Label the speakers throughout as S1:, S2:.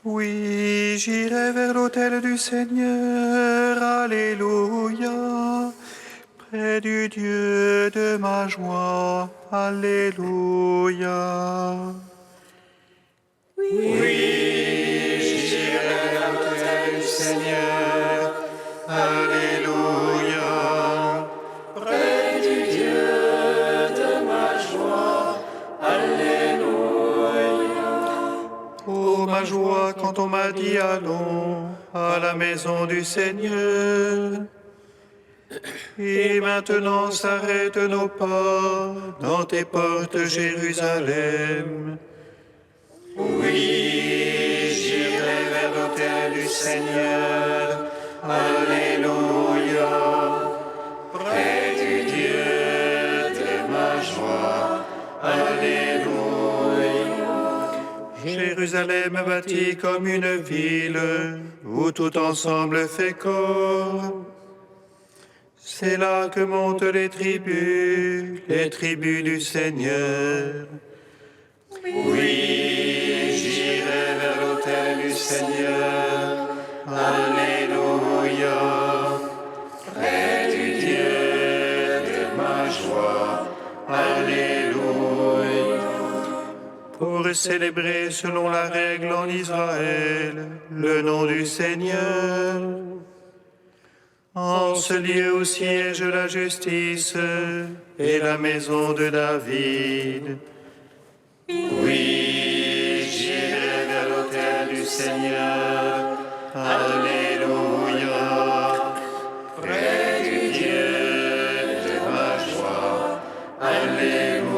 S1: Oui, j'irai vers l'autel du Seigneur, alléluia, près du Dieu de ma joie, alléluia. Oui, j'irai vers l'autel du Seigneur, alléluia, près du Dieu de ma joie, alléluia. Oh, ma joie quand on m'a dit allons à la maison du Seigneur. Et maintenant s'arrêtent nos pas dans tes portes, Jérusalem. Oui, j'irai vers l'autel du Seigneur, alléluia, près du Dieu de ma joie, alléluia. Jérusalem bâtie comme une ville, où tout ensemble fait corps. C'est là que montent les tribus du Seigneur. Oui, j'irai vers l'autel du Seigneur, alléluia, près du Dieu de ma joie, alléluia. Pour célébrer selon la règle en Israël le nom du Seigneur. En ce lieu où siège la justice et la maison de David. Oui, j'irai vers l'autel du Seigneur, alléluia, près du Dieu de ma joie, alléluia.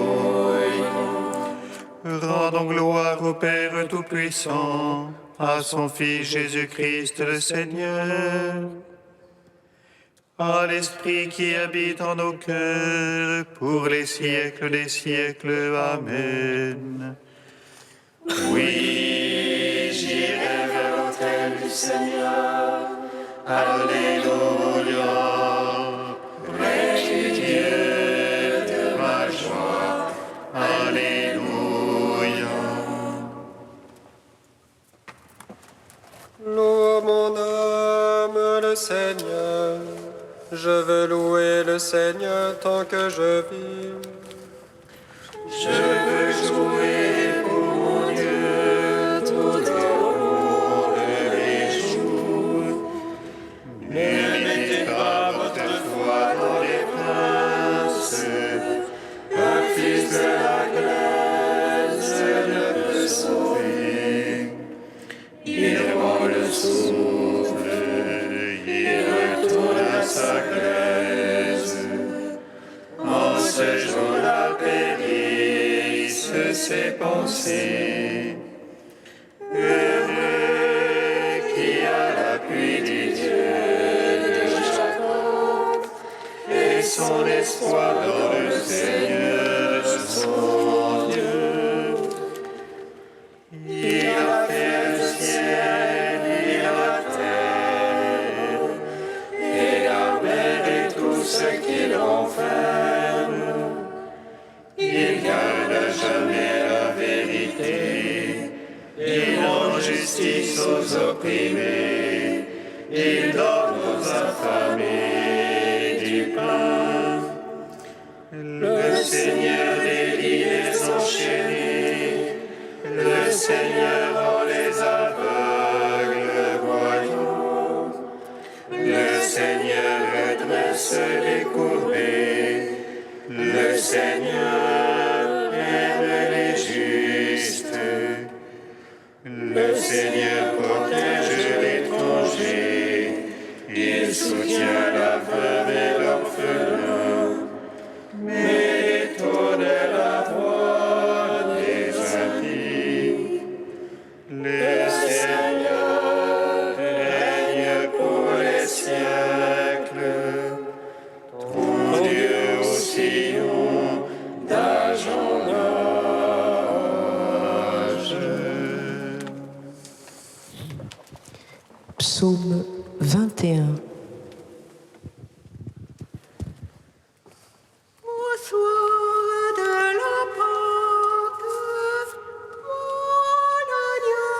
S1: Rendons gloire au Père Tout-Puissant, à son Fils Jésus-Christ le Seigneur, à l'Esprit qui habite en nos cœurs, pour les siècles des siècles. Amen. Oui, j'irai vers l'autel du Seigneur, alléluia, près du Dieu de ma joie, alléluia.
S2: Loue mon âme le Seigneur. Je veux louer le Seigneur tant que je vis.
S1: Je veux jouer pour mon Dieu tout au long des jours. Ne mettez pas votre foi dans les princes, un fils de la glace ne peut sauver. Il rend le souffle, il retourne à sa glaise. En ce jour-là périssent ses pensées. Heureux qui a l'appui du Dieu de Jacob et son espoir dans le Seigneur son Dieu. Il a fait le ciel et la terre, et la mer et tout ce qu'il renferme. Il garde à jamais la vérité, il rend justice aux opprimés, il donne aux affamés du pain. Le Seigneur délie les enchaînés, le Seigneur rend les aveugles voyants. Le Seigneur redresse les courbés, le Seigneur aime les justes. Le Seigneur protège l'étranger, il soutient la veuve et l'orphelin, mais détourne la voix des impies. Le Seigneur règne pour les siècles, ton Dieu au Sion d'âge en âge.
S3: Psaume 21.
S4: Au soir de la Pâque, mon agneau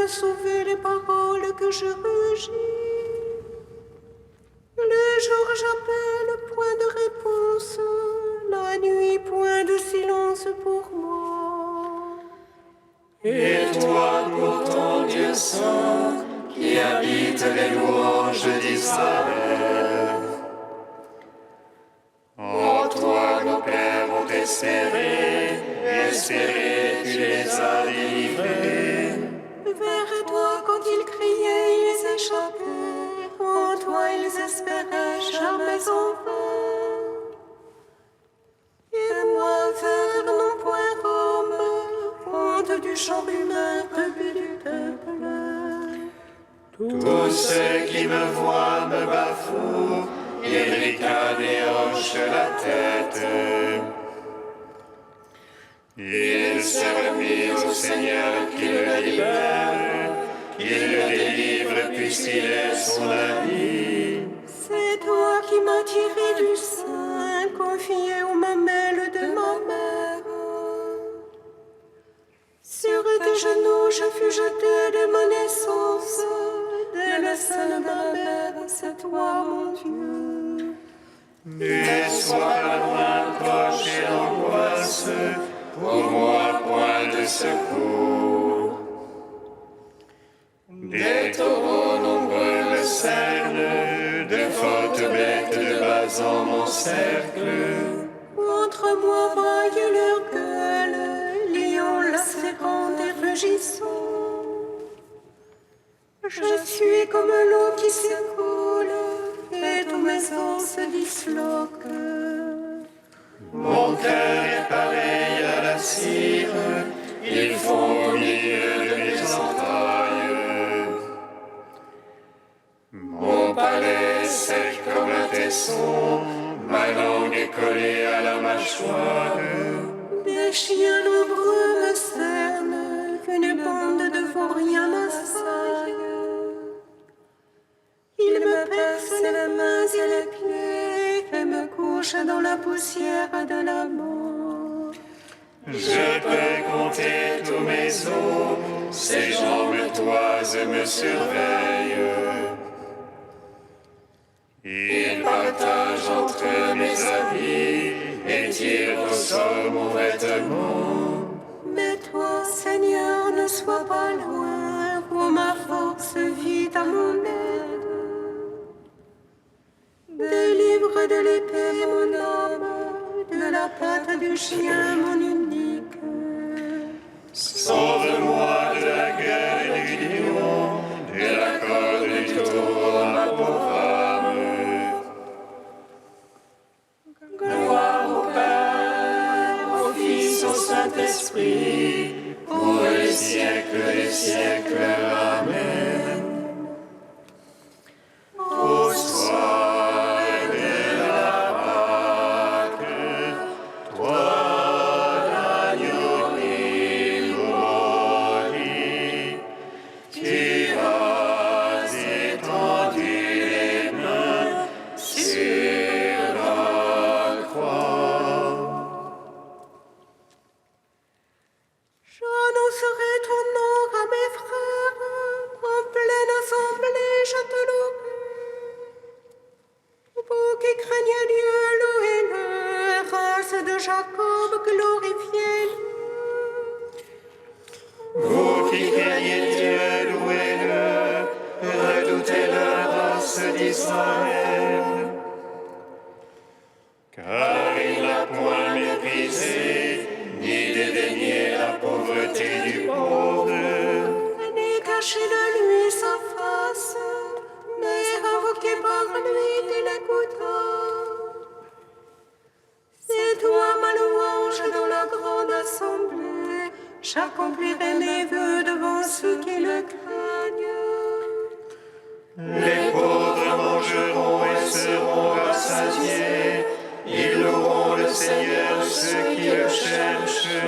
S4: sauver les paroles que je rugis. Le jour j'appelle, point de réponse. La nuit, point de silence pour moi.
S1: Et toi, pourtant, Dieu saint, qui habite les louanges d'Israël, en toi nos pères ont espéré, tu les as délivrés.
S4: Vers toi, quand ils criaient, ils échappaient. En toi, ils espéraient jamais en vain. Et moi, vers non point Rome, honte du genre humain, rebut du peuple.
S1: Tous ceux qui me voient me bafouent, ils ricanent et hochent la tête. Il s'est remis au Seigneur qui le libère, qu'il le délivre puisqu'il est son ami.
S4: C'est toi qui m'as tiré du sein, confié aux mamelles de ma mère. Sur tes genoux, je fus jeté de ma naissance. Dès le sein de ma mère, c'est toi, mon Dieu.
S1: Et sois loin, proche et l'angoisse, pour moi, point de secours. Des taureaux nombreux me cernent, de fortes bêtes de bas en mon cercle.
S4: Contre moi vaille leur gueule, lions lacérants et rugissants. Je suis comme l'eau qui s'écoule, et tous mes os se disloquent.
S1: Mon cœur est pareil à la cire, ils font au milieu de mes entrailles. Mon palais sec comme un tesson, ma langue est collée à la mâchoire.
S4: Des chiens nombreux me cernent, qu'une bande de vauriens m'assaille. Ils me percent les mains et les pieds et me couchent dans la poussière de la mort.
S1: Je peux compter tous mes os, ces gens me toisent et me surveillent. Ils partagent entre eux mes habits et tirent au sort mon vêtement.
S4: Mais toi, Seigneur, ne sois pas loin, pour ma force vite à mon aide. Délivre de l'épée mon âme, de la patte du chien mon unique.
S1: Sauve-moi de la gueule du lion, de la corde du taureau, ma pauvre âme. Gloire au Père, au Fils, au Saint-Esprit, pour les siècles des siècles. Amen. Au soir de la Pâque, toi, l'agneau immolé, tu as étendu les mains sur la croix.
S4: J'annoncerai ton nom à mes frères, en pleine assemblée je te louerai. Vous qui craignez Dieu, louez-le, race de Jacob, glorifiez-le.
S1: Vous qui craignez Dieu, louez-le, redoutez-le, race d'Israël. Car il n'a point méprisé, ni dédaigné la pauvreté du pauvre.
S4: Ni caché de lui sa face, mais invoqué par lui, il écouta. C'est toi ma louange dans la grande assemblée, j'accomplirai mes vœux devant ceux qui le craignent.
S1: Les pauvres mangeront et seront rassasiés, ils loueront le Seigneur, ceux qui le cherchent.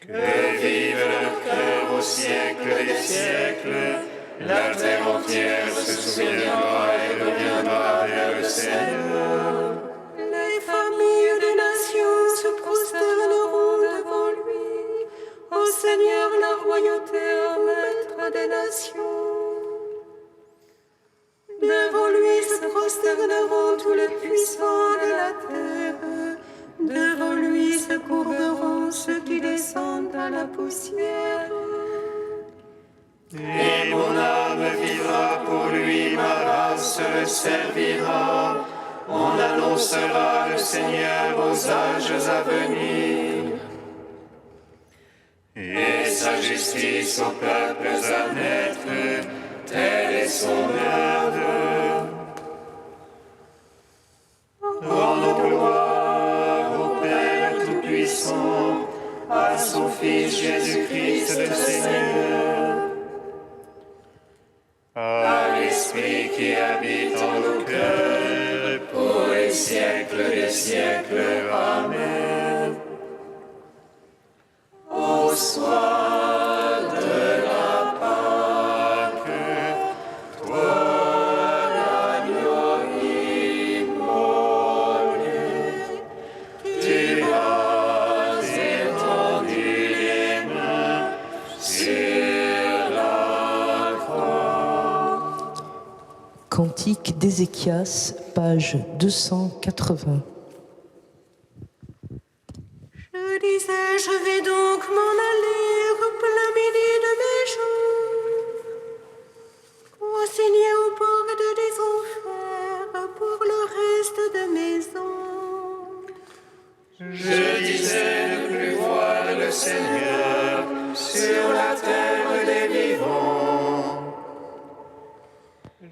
S1: Que vive leur cœur au siècle des siècles, la terre entière se souviendra et reviendra vers le Seigneur.
S4: Les familles des nations se prosterneront devant lui. Ô Seigneur, par la royauté un maître des nations. Devant lui se prosterneront tous les puissants de la terre. Devant lui se courberont ceux qui descendent à la poussière.
S1: Et mon âme vivra pour lui, ma race le servira. On annoncera le Seigneur aux âges à venir. Et sa justice aux peuples à naître, telle est son œuvre. Rendons gloire au Père Tout-Puissant, à son Fils Jésus-Christ le Seigneur, à l'Esprit qui habite en nos cœurs, pour les siècles des siècles. Amen. Au soir de la Pâque, toi, l'agneau immolé, tu as étendu les mains sur la croix.
S3: Cantique d'Ézéchias, page 280.
S4: Je disais, je vais donc m'en aller au plein midi de mes jours, consigné aux portes des enfers pour le reste de mes ans.
S1: Je disais ne plus voir le Seigneur sur la terre des vivants.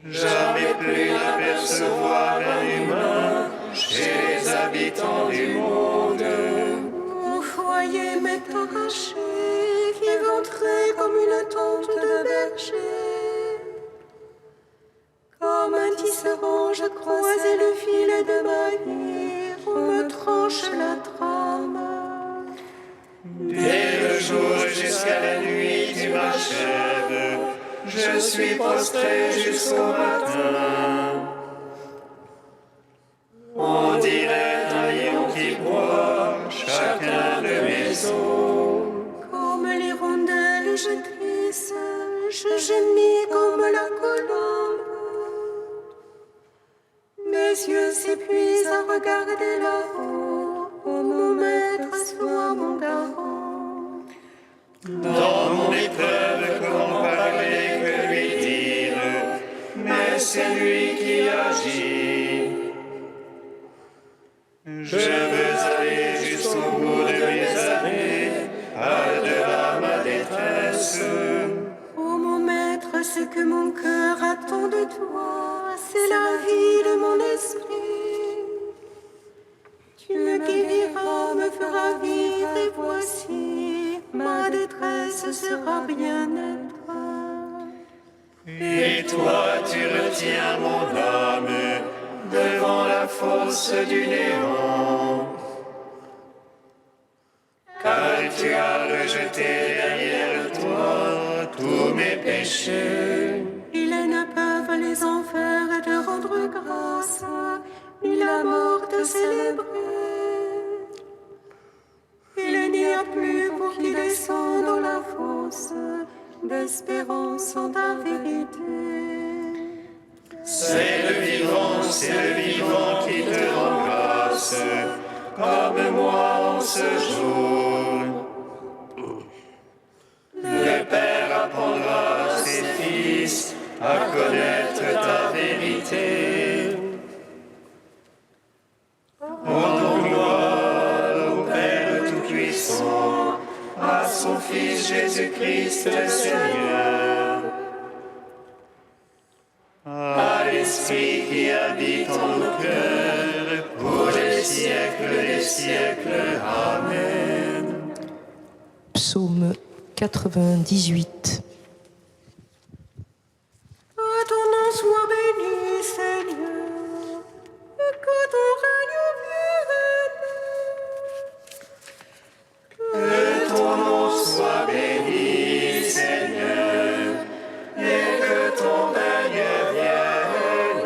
S1: Jamais plus n'apercevoir un humain chez les habitants du monde.
S4: Mon foyer m'est arraché, éventré comme une tente de berger. Comme un tisserand, je croisais le fil de ma vie, on me tranche la trame.
S1: Dès le jour jusqu'à la nuit, tu m'achèves. Je suis prostré jusqu'au matin. On dirait un lion qui broie chacun de mes os.
S4: Comme les rondelles, je trisse, je gémis comme la colombe. Mes yeux s'épuisent à regarder là-haut, ô mon maître, sois mon garant.
S1: Dans mon épreuve, comment parler, que lui dire, mais c'est lui qui agit. Je veux aller jusqu'au bout de mes années, par-delà ma détresse.
S4: Ô mon maître, ce que mon cœur attend de toi, c'est la vie de mon esprit. Tu me guériras, me feras vivre, et voici, ma détresse sera bien-être.
S1: Et toi, tu retiens mon âme devant la fosse du néant. Car tu as rejeté derrière toi tous mes péchés.
S4: Il ne peuvent les enfers te rendre grâce, ni la mort te célébrer. Il n'y a plus pour qui descend dans la fosse d'espérance en ta vérité.
S1: C'est le vivant qui te rend grâce, comme moi en ce jour. Le Père apprendra à ses fils à connaître ta vérité. Rendons gloire au Père Tout-Puissant, à son Fils Jésus-Christ le Seigneur, à l'Esprit qui habite en nos cœurs, pour les siècles des siècles. Amen.
S3: Psaume 98.
S4: Que ton nom soit béni, Seigneur, et que ton règne vienne.
S1: Que ton nom soit béni, Seigneur, et que ton règne vienne.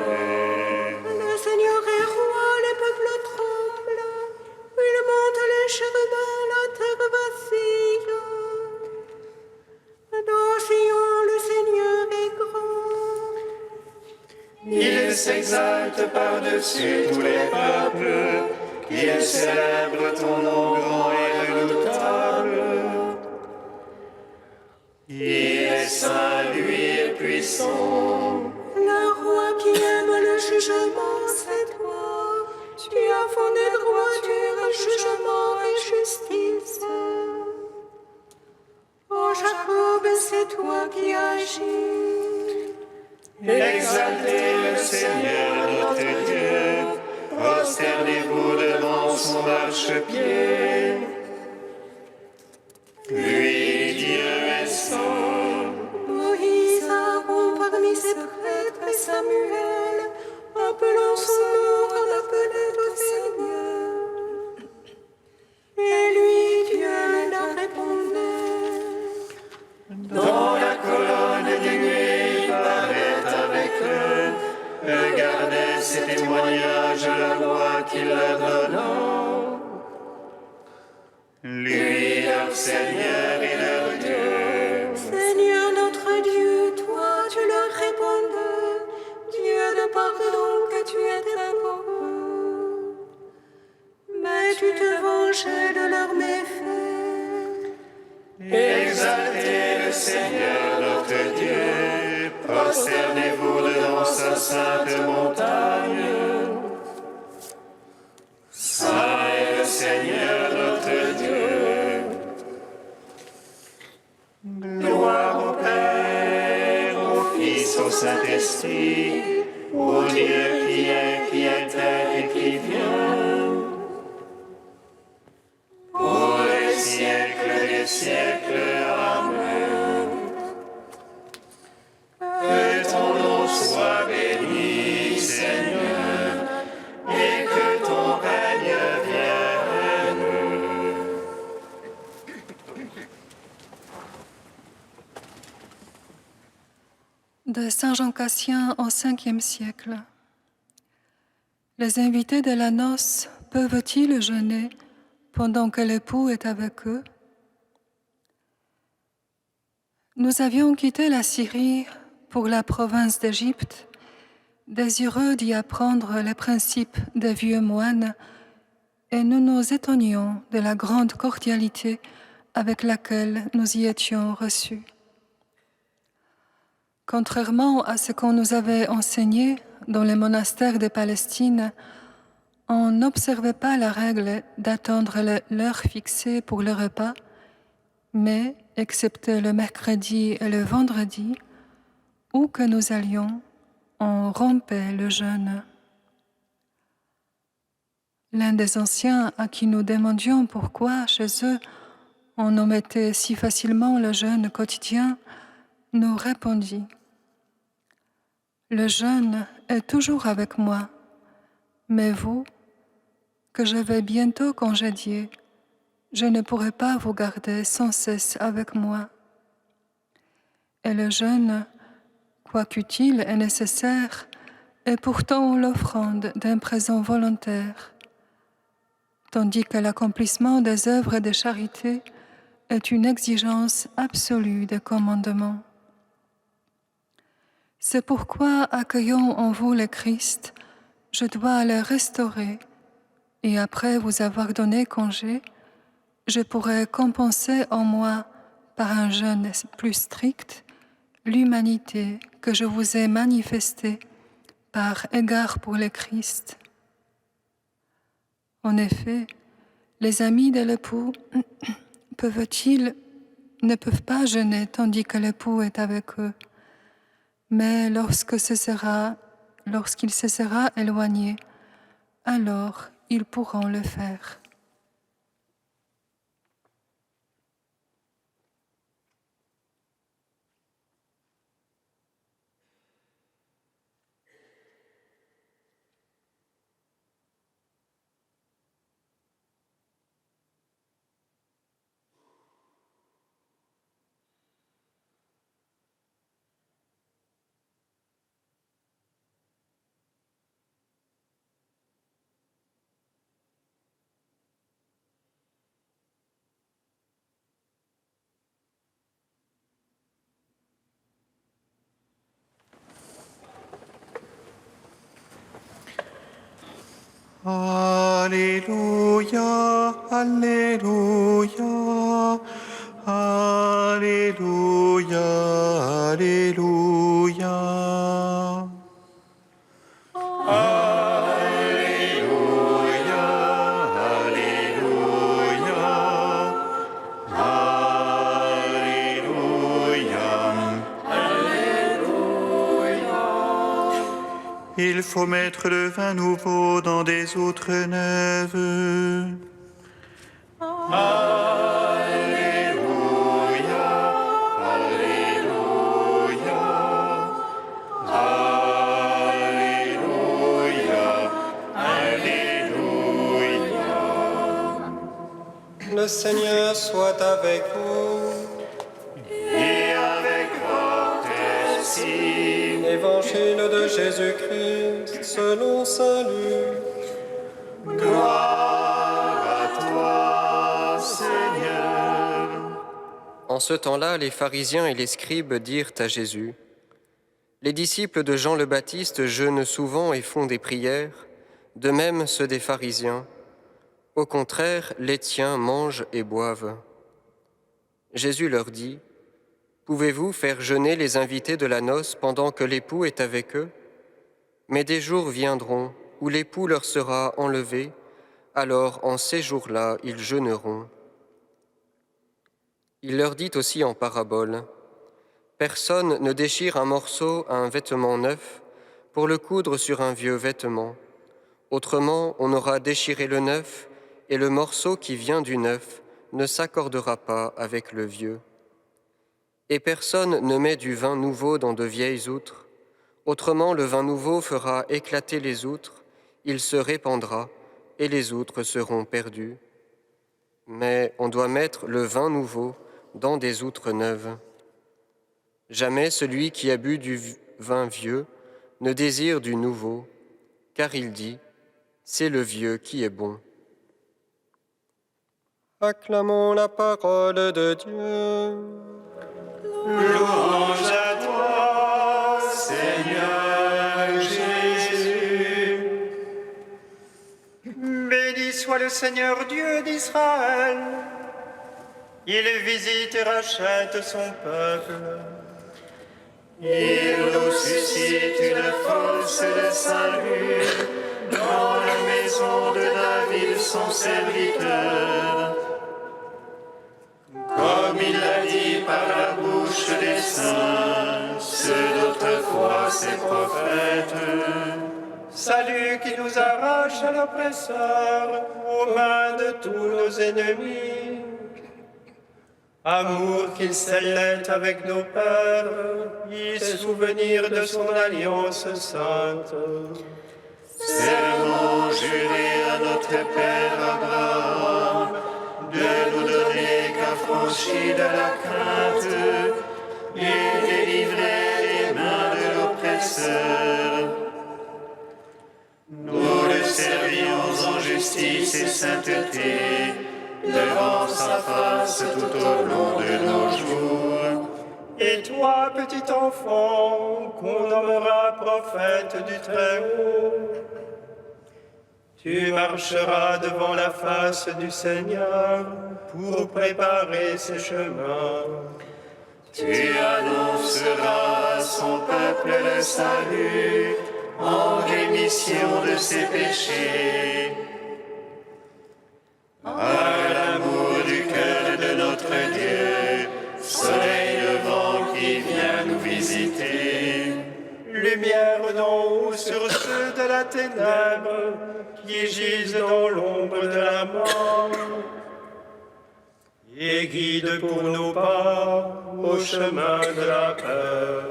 S4: Le Seigneur est roi, les peuples tremblent. Il monte les chérubins, la terre vacille.
S1: s'exalte par-dessus tous les peuples, qu'il célèbre ton nom grand et redoutable. Il est saint, lui est puissant.
S4: Le roi qui aime le jugement, c'est toi. Tu as fondé droiture, jugement et justice. Ô Jacob, c'est toi qui agis.
S1: Exaltez le Seigneur notre Dieu, prosternez-vous devant son marchepied. Lui, Dieu est saint.
S4: Moïse, Aaron, parmi ses prêtres et Samuel, appelant son nom, en appelait au Seigneur. Et lui, Dieu, leur répondait.
S1: Dans la colonne des nuées, il parlait avec eux, regardez ces témoignages, la loi qu'il leur donna. Lui, leur Seigneur et leur Dieu.
S4: Seigneur notre Dieu, toi, tu leur répondais. Dieu de pardon que tu étais pour eux. Mais tu te vengeais de leurs méfaits.
S1: Exaltez le Seigneur notre Dieu, prosternez-vous devant sa sainte montagne. Saint est le Seigneur notre Dieu. Gloire au Père, au Fils, au Saint-Esprit, au Dieu qui est, qui était et qui vient. Pour les siècles des siècles, Amen. Que ton nom soit béni, Seigneur, et que ton règne vienne.
S5: De Saint Jean Cassien au Ve siècle. Les invités de la noce peuvent-ils jeûner pendant que l'époux est avec eux? Nous avions quitté la Syrie pour la province d'Égypte, désireux d'y apprendre les principes des vieux moines, et nous nous étonnions de la grande cordialité avec laquelle nous y étions reçus. Contrairement à ce qu'on nous avait enseigné dans les monastères de Palestine, on n'observait pas la règle d'attendre l'heure fixée pour le repas, mais, excepté le mercredi et le vendredi, où que nous allions, on rompait le jeûne. L'un des anciens à qui nous demandions pourquoi, chez eux, on omettait si facilement le jeûne quotidien, nous répondit: « Le jeûne est toujours avec moi, mais vous, que je vais bientôt congédier, je ne pourrai pas vous garder sans cesse avec moi. Et le jeûne, quoiqu'utile et nécessaire, est pourtant l'offrande d'un présent volontaire, tandis que l'accomplissement des œuvres de charité est une exigence absolue des commandements. C'est pourquoi, accueillant en vous le Christ, je dois le restaurer, et après vous avoir donné congé, je pourrai compenser en moi, par un jeûne plus strict, l'humanité que je vous ai manifestée par égard pour le Christ. En effet, les amis de l'époux ne peuvent pas jeûner tandis que l'époux est avec eux, mais lorsqu'il se sera éloigné, alors ils pourront le faire.
S1: Alléluia, Alléluia, Alléluia, Alléluia. Alléluia, Alléluia, Alléluia. Il faut mettre le vin nouveau dans des outres neuves. Alléluia, Alléluia, Alléluia, Alléluia.
S2: Le Seigneur soit avec vous.
S1: Et avec votre esprit.
S2: Évangile de Jésus-Christ selon saint Luc.
S1: Gloire à toi, Seigneur.
S2: En ce temps-là, les pharisiens et les scribes dirent à Jésus : les disciples de Jean le Baptiste jeûnent souvent et font des prières, de même ceux des pharisiens. Au contraire, les tiens mangent et boivent. Jésus leur dit : pouvez-vous faire jeûner les invités de la noce pendant que l'époux est avec eux ? Mais des jours viendront où l'époux leur sera enlevé, alors en ces jours-là, ils jeûneront. Il leur dit aussi en parabole : personne ne déchire un morceau à un vêtement neuf pour le coudre sur un vieux vêtement. Autrement, on aura déchiré le neuf, et le morceau qui vient du neuf ne s'accordera pas avec le vieux. Et personne ne met du vin nouveau dans de vieilles outres. Autrement, le vin nouveau fera éclater les outres, il se répandra, et les outres seront perdues. Mais on doit mettre le vin nouveau dans des outres neuves. Jamais celui qui a bu du vin vieux ne désire du nouveau, car il dit : c'est le vieux qui est bon. Acclamons la parole de Dieu.
S1: Louange à toi, Seigneur Jésus.
S6: Béni soit le Seigneur Dieu d'Israël. Il visite et rachète son peuple.
S1: Il nous suscite une force de salut dans la maison de David, son serviteur. Comme il l'a dit par la bouche des saints, ceux d'autrefois, ses prophètes.
S6: Salut qui nous arrache à l'oppresseur, aux mains de tous nos ennemis. Amour qu'il scellait avec nos pères, y souvenir de son alliance sainte.
S1: Serment juré à notre Père Abraham de nous donner qu'affranchis de la crainte et délivrer des mains de l'oppresseur. Nous le servions en justice et sainteté devant sa face tout au long de nos jours.
S6: Et toi, petit enfant, qu'on nommera prophète du Très-Haut, tu marcheras devant la face du Seigneur pour préparer ses chemins.
S1: Tu annonceras à son peuple le salut en rémission de ses péchés. À l'amour du cœur de notre Dieu, soleil levant qui vient nous visiter.
S6: Lumière d'en haut sur ceux de la ténèbre qui gisent dans l'ombre de la mort. Et guide pour nos pas au chemin de la paix.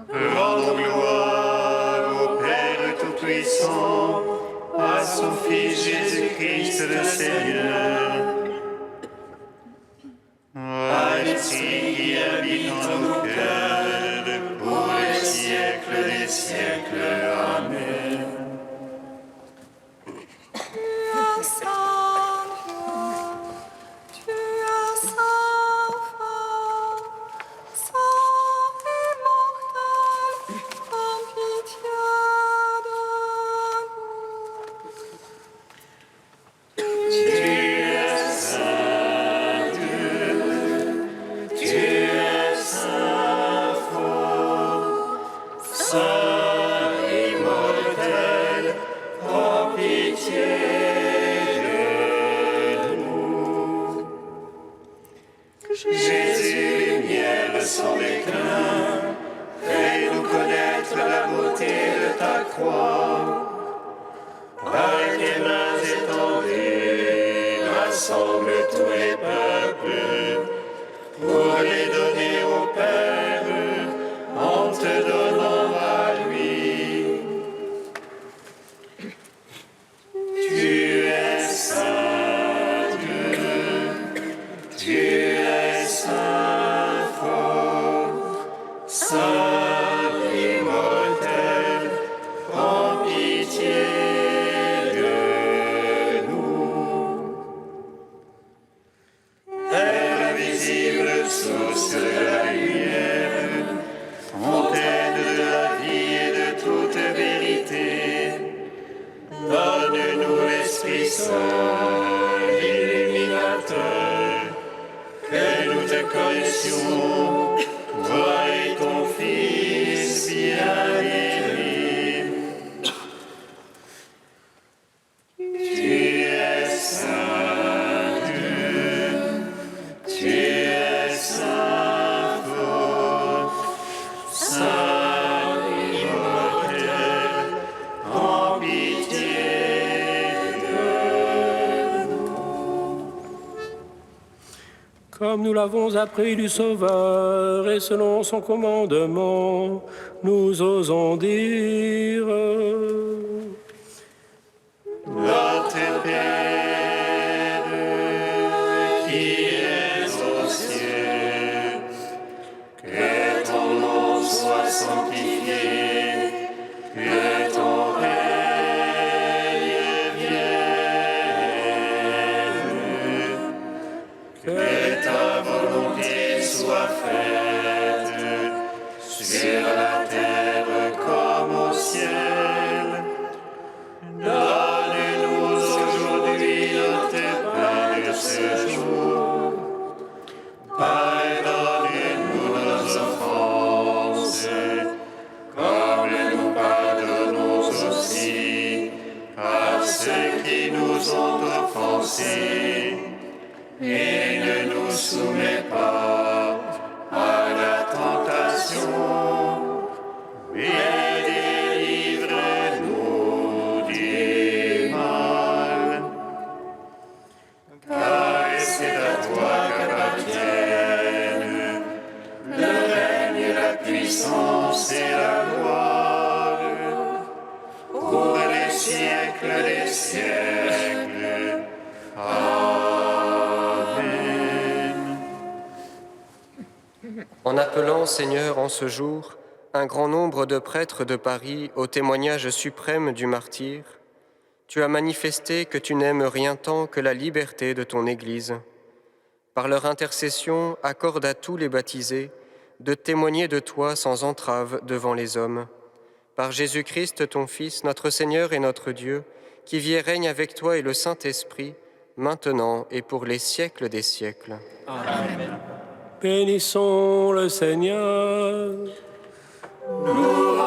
S1: Rendons gloire au Père Tout-Puissant, à son Fils Jésus-Christ le Seigneur, à l'Esprit qui habite en nos cœurs, pour les siècles des siècles. Amen. Jésus, lumière sans déclin, fais-nous connaître la beauté de ta croix. Par tes mains étendues, rassemble tous les peuples, pour les donner au Père, en te donnant à lui. Tu es saint Dieu, tu es saint fort, saint immortel, prends pitié de nous. Père invisible, source de la lumière, fontaine de la vie et de toute vérité, donne-nous l'Esprit Saint, illuminateur, que nous te connaissions, toi et ton Fils bien-aimé. Tu es saint Dieu, tu es saint fort, saint immortel, en pitié de nous.
S7: Comme nous l'avons appris du Sauveur et selon son commandement, nous osons dire:
S1: Notre Père, qui es aux cieux, que ton nom soit sanctifié, que ton règne vienne, que ta volonté soit faite sur la terre comme au ciel. Donne-nous aujourd'hui notre pain de ce jour. Pardonne-nous nos offenses, comme nous pardonnons aussi à ceux qui nous ont offensés. Et ne nous soumets pas à la tentation, mais délivre-nous du mal. Car c'est à toi qu'appartiennent le règne, la puissance et la gloire, pour les siècles des siècles. Amen.
S2: En appelant, Seigneur, en ce jour, un grand nombre de prêtres de Paris au témoignage suprême du martyr, tu as manifesté que tu n'aimes rien tant que la liberté de ton Église. Par leur intercession, accorde à tous les baptisés de témoigner de toi sans entrave devant les hommes. Par Jésus-Christ, ton Fils, notre Seigneur et notre Dieu, qui vit et règne avec toi et le Saint-Esprit, maintenant et pour les siècles des siècles.
S7: Bénissons le Seigneur.
S1: Nous